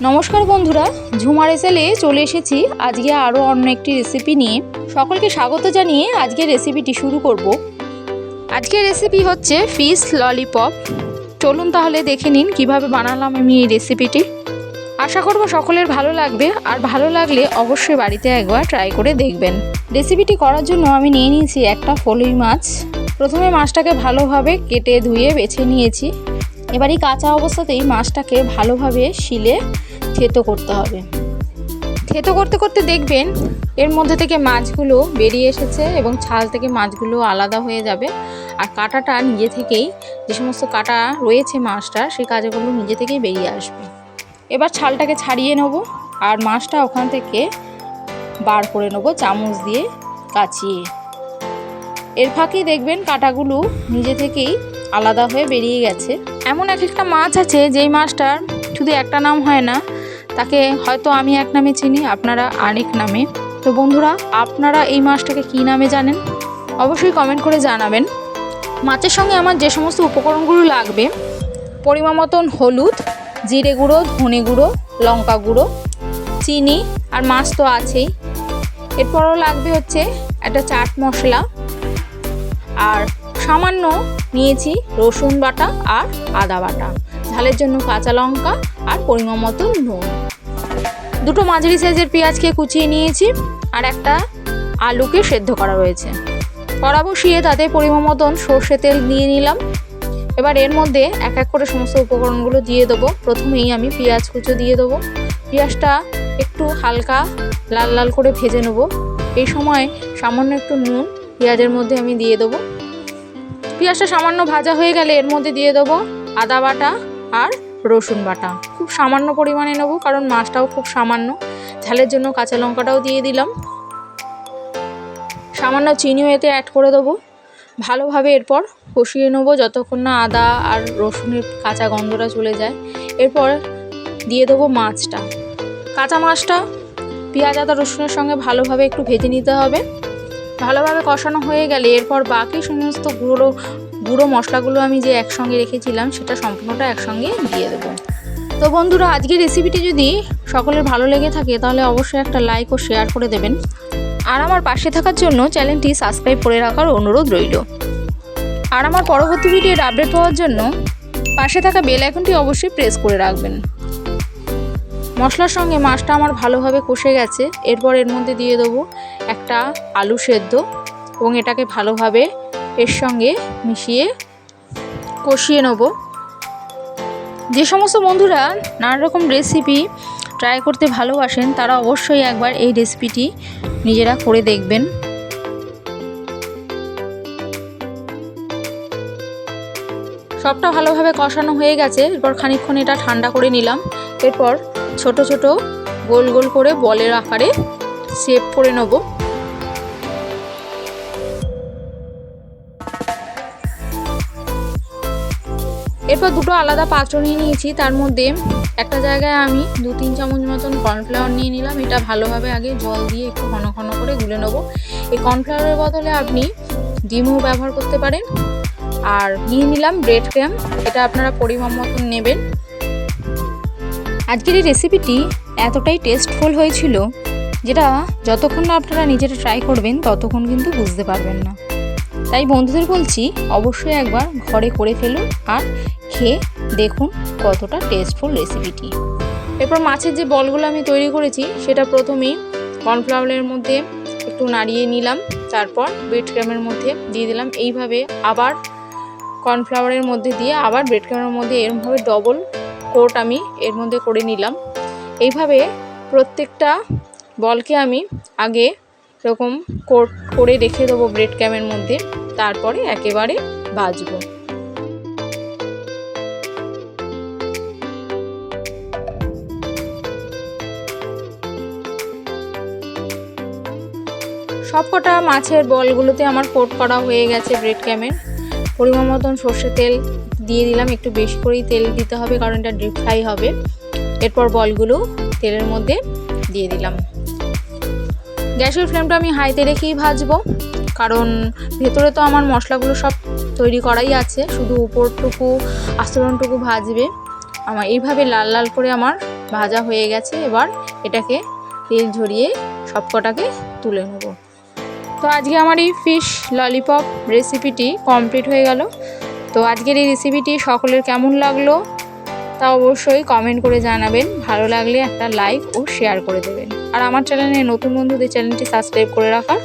নমস্কার বন্ধুরা, ঝুমার এসেলে চলে এসেছি আজকে আরও অন্য একটি রেসিপি নিয়ে। সকলকে স্বাগত জানিয়ে আজকের রেসিপিটি শুরু করব। আজকের রেসিপি হচ্ছে ফিশ ললিপপ। চলুন তাহলে দেখে নিন কিভাবে বানালাম আমি এই রেসিপিটি। আশা করব সকলের ভালো লাগবে, আর ভালো লাগলে অবশ্যই বাড়িতে একবার ট্রাই করে দেখবেন। রেসিপিটি করার জন্য আমি নিয়ে নিয়েছি একটা ফলুই মাছ। প্রথমে মাছটাকে ভালোভাবে কেটে ধুয়ে বেছে নিয়েছি। এবার এই কাঁচা অবস্থাতেই মাছটাকে ভালোভাবে শিলে থেতো করতে হবে। থেতো করতে করতে দেখবেন এর মধ্যে থেকে মাছগুলো বেরিয়ে এসেছে এবং ছাল থেকে মাছগুলো আলাদা হয়ে যাবে। আর কাঁটাটা নিজে থেকেই, যে সমস্ত কাঁটা রয়েছে মাছটার, সেই কাঁটাগুলো নিজে থেকেই বেরিয়ে আসবে। এবার ছালটাকে ছাড়িয়ে নেব আর মাছটা ওখান থেকে বার করে নেব চামচ দিয়ে কাচিয়ে। এর ফাঁকেই দেখবেন কাঁটাগুলো নিজে থেকেই আলাদা হয়ে বেরিয়ে গেছে। এমন এক একটা মাছ আছে যেই মাছটার শুধু একটা নাম হয় না, তাকে হয়তো আমি এক নামে চিনি, আপনারা আরেক নামে। তো বন্ধুরা, আপনারা এই মাছটাকে কী নামে জানেন অবশ্যই কমেন্ট করে জানাবেন। মাছের সঙ্গে আমার যে সমস্ত উপকরণগুলো লাগবে, পরিমাণ মতন হলুদ, জিরে গুঁড়ো, ধনে গুঁড়ো, লঙ্কা গুঁড়ো, চিনি, আর মাছ তো আছেই। এরপরও লাগবে হচ্ছে একটা চাট মশলা, আর সামান্য নিয়েছি রসুন বাটা আর আদা বাটা, ঝালের জন্য কাঁচা লঙ্কা আর পরিমাণ মতো নুন। দুটো মাঝারি সাইজের পেঁয়াজকে কুচিয়ে নিয়েছি, আর একটা আলুকে সেদ্ধ করা রয়েছে। কড়া বসিয়ে তাতে পরিমাণ মতন সর্ষে তেল দিয়ে নিলাম। এবার এর মধ্যে এক এক করে সমস্ত উপকরণগুলো দিয়ে দেবো। প্রথমেই আমি পেঁয়াজ কুচো দিয়ে দেবো। পেঁয়াজটা একটু হালকা লাল লাল করে ভেজে নেবো। এই সময় সামান্য একটু নুন পেঁয়াজের মধ্যে আমি দিয়ে দেবো। পেঁয়াজটা সামান্য ভাজা হয়ে গেলে এর মধ্যে দিয়ে দেবো আদা বাটা আর রসুন বাটা। খুব সামান্য পরিমাণে নেবো, কারণ মাছটাও খুব সামান্য। ঝালের জন্য কাঁচা লঙ্কাটাও দিয়ে দিলাম। সামান্য চিনিও এতে অ্যাড করে দেবো। ভালোভাবে এরপর কষিয়ে নেবো যতক্ষণ না আদা আর রসুনের কাঁচা গন্ধটা চলে যায়। এরপর দিয়ে দেবো মাছটা। কাঁচা মাছটা পেঁয়াজ আদা রসুনের সঙ্গে ভালোভাবে একটু ভেজে নিতে হবে। ভালোভাবে কষানো হয়ে গেলে এরপর বাকি সমস্ত গুঁড়ো মশলাগুলো আমি যে একসঙ্গে রেখেছিলাম সেটা সম্পূর্ণটা একসঙ্গে দিয়ে দেবো। তো বন্ধুরা, আজকের রেসিপিটি যদি সকলের ভালো লেগে থাকে তাহলে অবশ্যই একটা লাইক ও শেয়ার করে দেবেন। আর আমার পাশে থাকার জন্য চ্যানেলটি সাবস্ক্রাইব করে রাখার অনুরোধ রইল। আর আমার পরবর্তী ভিডিওর আপডেট পাওয়ার জন্য পাশে থাকা বেল আইকনটি অবশ্যই প্রেস করে রাখবেন। মশলার সঙ্গে মাছটা আমার ভালোভাবে কষে গেছে। এরপর এর মধ্যে দিয়ে দেবো একটা আলু সেদ্ধ এবং এটাকে ভালোভাবে এর সঙ্গে মিশিয়ে কষিয়ে নেব। যে সমস্ত বন্ধুরা নানা রকম রেসিপি ট্রাই করতে ভালোবাসেন তারা অবশ্যই একবার এই রেসিপিটি নিজেরা করে দেখবেন। সবটা ভালোভাবে কষানো হয়ে গেছে। এরপর খানিকক্ষণ এটা ঠান্ডা করে নিলাম। এরপর ছোট ছোট গোল গোল করে বলের আকারে শেপ করে নেব। এরপর দুটো আলাদা পাত্র নিয়ে নিয়েছি। তার মধ্যে একটা জায়গায় আমি 2-3 চামচ মতন কর্নফ্লাওয়ার নিয়ে নিলাম। এটা ভালোভাবে আগে জল দিয়ে একটু ঘন ঘন করে গুলে নেব। এই কর্নফ্লাওয়ারের বদলে আপনি ডিমও ব্যবহার করতে পারেন। আর নিয়ে নিলাম ব্রেড ক্রাম্ব, এটা আপনারা পরিমাণ মতন নেবেন। আজকের এই রেসিপিটি এতটাই টেস্টফুল হয়েছিল যেটা যতক্ষণ না আপনারা নিজেরা ট্রাই করবেন ততক্ষণ কিন্তু বুঝতে পারবেন না। তাই বন্ধুদের বলছি অবশ্যই একবার ঘরে করে ফেলুন আর খেয়ে দেখুন কতটা টেস্টফুল রেসিপিটি। এরপর মাছের যে বলগুলো আমি তৈরি করেছি সেটা প্রথমেই কর্নফ্লাওয়ারের মধ্যে একটু নাড়িয়ে নিলাম। তারপর ব্রেড ক্রাম্বের মধ্যে দিয়ে দিলাম। এইভাবে আবার কর্নফ্লাওয়ারের মধ্যে দিয়ে আবার ব্রেড ক্রাম্বের মধ্যে এরকমভাবে ডবল কোট আমি এর মধ্যে করে নিলাম। এইভাবে প্রত্যেকটা বলকে আমি আগে এরকম কোট করে রেখে দেবো ব্রেড ক্রাম্বের মধ্যে, তারপরে একেবারে ভাজবো। সবকটা মাছের বলগুলোতে আমার কোট করা হয়ে গেছে ব্রেড ক্রাম্বের। পরিমাণ মতন সর্ষে তেল দিয়ে দিলাম। একটু বেশি করেই তেল দিতে হবে কারণ এটা ডিপ ফ্রাই হবে। এরপর বলগুলো তেলের মধ্যে দিয়ে দিলাম। গ্যাসের ফ্লেমটা আমি হাইতে রেখেই ভাজবো, কারণ ভেতরে তো আমার মশলাগুলো সব তৈরি করাই আছে, শুধু উপরটুকু আস্তরণটুকু ভাজবে। আমার এইভাবে লাল লাল করে আমার ভাজা হয়ে গেছে। এবার এটাকে তেল ঝরিয়ে সবকটাকে তুলে নেব। তো আজকে আমার এই ফিশ ললিপপ রেসিপিটি কমপ্লিট হয়ে গেল। তো আজকের এই রেসিপিটি সকলের কেমন লাগলো তা অবশ্যই কমেন্ট করে জানাবেন। ভালো লাগলে একটা লাইক ও শেয়ার করে দেবেন। আর আমার চ্যানেলে নতুন বন্ধুদের চ্যানেলটি সাবস্ক্রাইব করে রাখার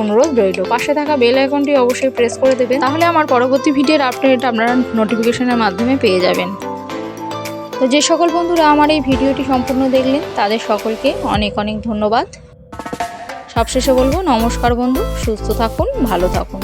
অনুরোধ রইল। পাশে থাকা বেল আইকনটি অবশ্যই প্রেস করে দেবেন, তাহলে আমার পরবর্তী ভিডিওর আপডেট আপনারা নোটিফিকেশনের মাধ্যমে পেয়ে যাবেন। তো যে সকল বন্ধুরা আমার এই ভিডিওটি সম্পূর্ণ দেখলেন তাদের সকলকে অনেক অনেক ধন্যবাদ। সবশেষে বলবো নমস্কার বন্ধু, সুস্থ থাকুন, ভালো থাকুন।